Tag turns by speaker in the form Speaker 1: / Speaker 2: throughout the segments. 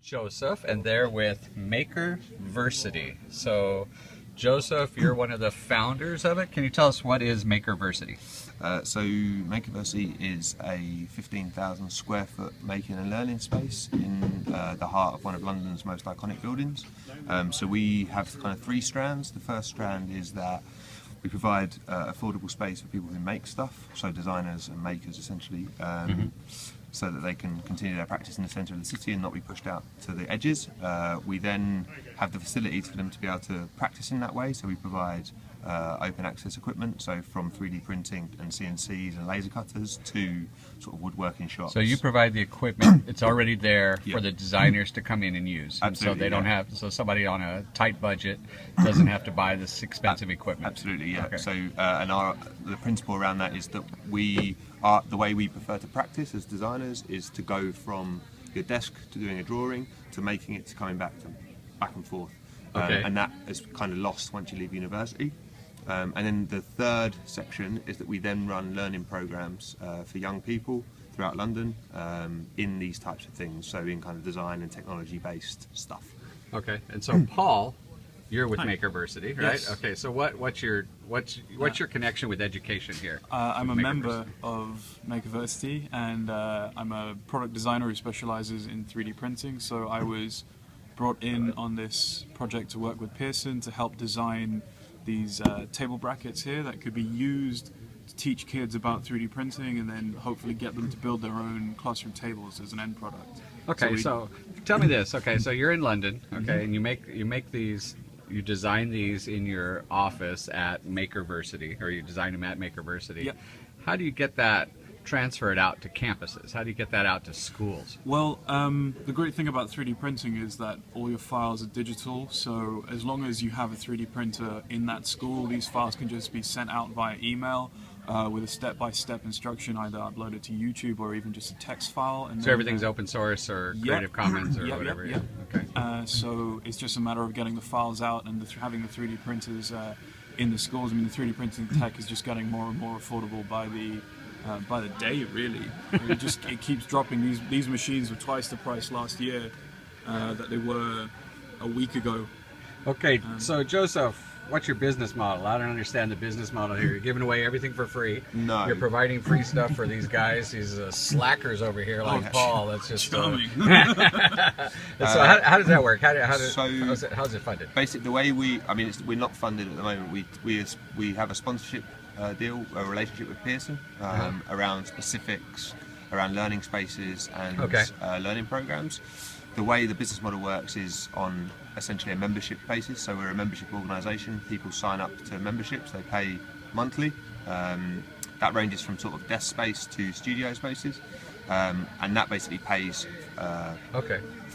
Speaker 1: Joseph, and they're with Makerversity. So, Joseph, you're one of the founders of it. Can you tell us what is Makerversity?
Speaker 2: So Makerversity is a 15,000 square foot making and learning space in the heart of one of London's most iconic buildings. So we have kind of three strands. The first strand is that we provide affordable space for people who make stuff, so designers and makers essentially, so that they can continue their practice in the centre of the city and not be pushed out to the edges. We then have the facilities for them to be able to practice in that way, so we provide open access equipment, so from 3D printing and CNCs and laser cutters to sort of woodworking shops.
Speaker 1: So you provide the equipment, it's already there
Speaker 2: Yeah.
Speaker 1: for the designers to come in and use.
Speaker 2: Absolutely,
Speaker 1: So they don't have, so somebody on a tight budget doesn't have to buy this expensive equipment.
Speaker 2: Absolutely, yeah.
Speaker 1: Okay.
Speaker 2: So, the principle around that is that the way we prefer to practice as designers is to go from your desk to doing a drawing to making it to coming back and forth.
Speaker 1: Okay.
Speaker 2: And that is kind of lost once you leave university. And then the third section is that we then run learning programs for young people throughout London in these types of things, so in kind of design and technology based stuff.
Speaker 1: Okay, and so Paul, you're with
Speaker 3: Hi.
Speaker 1: Makerversity, right?
Speaker 3: Yes.
Speaker 1: Okay, so what's your connection with education here?
Speaker 3: I'm a
Speaker 1: with
Speaker 3: member
Speaker 1: Makerversity?
Speaker 3: of Makerversity, and I'm a product designer who specializes in 3D printing. So I was brought in on this project to work with Pearson to help design these table brackets here that could be used to teach kids about 3D printing and then hopefully get them to build their own classroom tables as an end product.
Speaker 1: Okay, so tell me this. Okay, so you're in London, okay, and you make these, you design these in your office at Makerversity, or you design them at Makerversity.
Speaker 3: Yep.
Speaker 1: How do you get that transferred out to campuses? How do you get that out to schools?
Speaker 3: Well, the great thing about 3D printing is that all your files are digital, so as long as you have a 3D printer in that school, these files can just be sent out via email with a step-by-step instruction, either uploaded to YouTube or even just a text file. And
Speaker 1: So
Speaker 3: then,
Speaker 1: everything's open source or Creative Commons or
Speaker 3: Yep,
Speaker 1: whatever?
Speaker 3: yep.
Speaker 1: Okay.
Speaker 3: So it's just a matter of getting the files out and having the 3D printers in the schools. I mean, the 3D printing tech is just getting more and more affordable by the day, really. It keeps dropping. These machines were twice the price last year that they were a week ago.
Speaker 1: Okay, so Joseph, what's your business model? I don't understand the business model here. You're giving away everything for free.
Speaker 2: No.
Speaker 1: You're providing free stuff for these guys, these slackers over here like
Speaker 2: Oh,
Speaker 1: Paul. That's just
Speaker 3: Charming.
Speaker 1: So how does that work? How's it funded?
Speaker 2: Basically, the way we're not funded at the moment. We have a sponsorship deal, a relationship with Pearson around specifics, around learning spaces and learning programs. The way the business model works is on essentially a membership basis. So we're a membership organisation. People sign up to memberships. They pay monthly. That ranges from sort of desk space to studio spaces, and that basically pays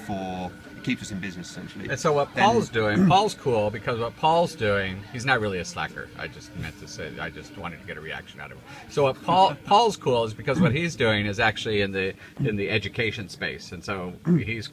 Speaker 2: for. Keeps us in business essentially.
Speaker 1: And so what Paul's doing, Paul's cool because what Paul's doing, he's not really a slacker. I just meant to say, I just wanted to get a reaction out of him. So what Paul's cool is because what he's doing is actually in the education space, and so he's,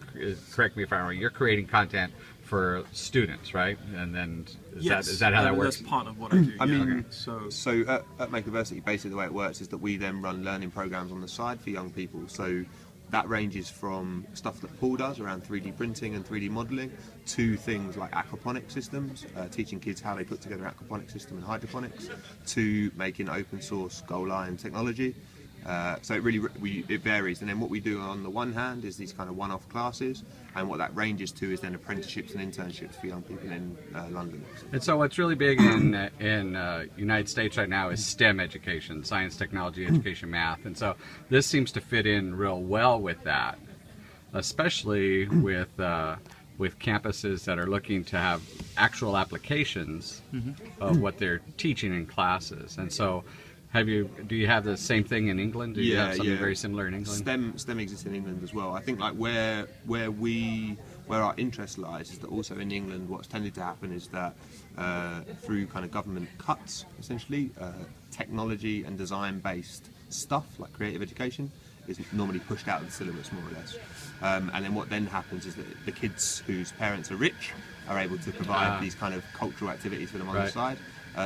Speaker 1: correct me if I'm wrong, you're creating content for students, right? And then is that how that works?
Speaker 3: That's part of what I do.
Speaker 2: I mean,
Speaker 3: so
Speaker 2: at Makerversity, basically the way it works is that we then run learning programs on the side for young people. So that ranges from stuff that Paul does around 3D printing and 3D modelling to things like aquaponic systems, teaching kids how they put together an aquaponic system and hydroponics, to making open source goal line technology. So it varies. And then what we do on the one hand is these kind of one-off classes, and what that ranges to is then apprenticeships and internships for young people in London.
Speaker 1: And so what's really big in United States right now is STEM education, science, technology, education, math. And so this seems to fit in real well with that, especially with campuses that are looking to have actual applications of what they're teaching in classes. And so do you have the same thing in England? Do you have something very similar in England?
Speaker 2: STEM exists in England as well. I think like where our interest lies is that also in England what's tended to happen is that through kind of government cuts, essentially, technology and design based stuff like creative education is normally pushed out of the syllabus more or less. And then what then happens is that the kids whose parents are rich are able to provide these kind of cultural activities for them on the side.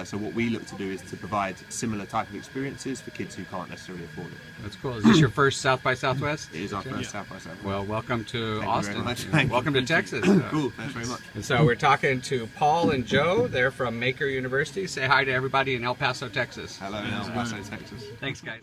Speaker 2: So what we look to do is to provide similar type of experiences for kids who can't necessarily afford it.
Speaker 1: That's cool. Is this your first South by Southwest?
Speaker 2: It is our first South by Southwest.
Speaker 1: Well, welcome to
Speaker 2: Thank
Speaker 1: Austin.
Speaker 2: you very much. Thank
Speaker 1: Welcome
Speaker 2: you.
Speaker 1: to Texas.
Speaker 2: Cool, thanks very much.
Speaker 1: And so we're talking to Paul and Joe. They're from Maker University. Say hi to everybody in El Paso, Texas.
Speaker 2: Hello in El Paso, Texas.
Speaker 1: Thanks, guys.